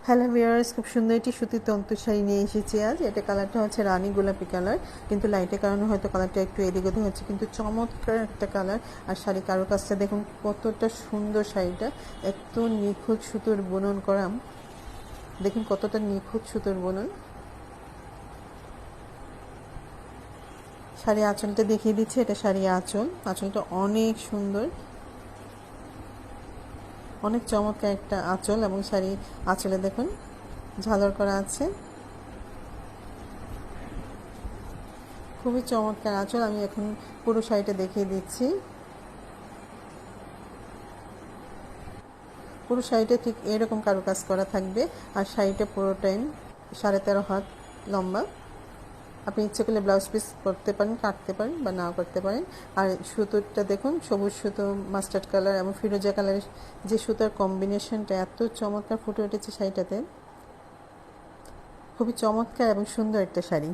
Hello viewers, খুব সুন্দর একটি সুতির তন্তু শাড়ি নিয়ে এসেছি আজ। এটা কালারটা হচ্ছে রানী গোলাপি কালার, কিন্তু লাইটের কারণে হয়তো কালারটা একটু এদিক ওদিক হচ্ছে, কিন্তু চমৎকার একটা কালার। আর শাড়ি কারুকাজটা দেখুন কতটা সুন্দর। শাড়িটা এত নিখুঁত সুতোর বুনন করা, দেখুন কতটা নিখুঁত সুতোর বুনন। শাড়ি আঁচলটা দেখিয়ে দিচ্ছি, এটা শাড়ি আঁচলটা অনেক সুন্দর, অনেক চমৎকার একটা আঁচল। এবং শাড়ি আঁচলে দেখুন ঝালর করা আছে, খুবই চমৎকার আঁচল। আমি এখন পুরো শাড়িটা দেখিয়ে দিচ্ছি। পুরো শাড়িটা ঠিক এরকম কারুকাজ করা থাকবে। আর শাড়িটা পুরোটাই 13.5 হাত লম্বা। আপনি ইচ্ছে করলে ব্লাউজ পিস করতে পারেন, কাটতে পারেন বা নাও করতে পারেন। আর সুতোটা দেখুন, সবুজ সুতো, মাস্টার্ড কালার এবং ফিরোজা কালারের যে সুতোর কম্বিনেশনটা এত চমৎকার ফুটে উঠেছে শাড়িটাতে। খুবই চমৎকার এবং সুন্দর একটা শাড়ি।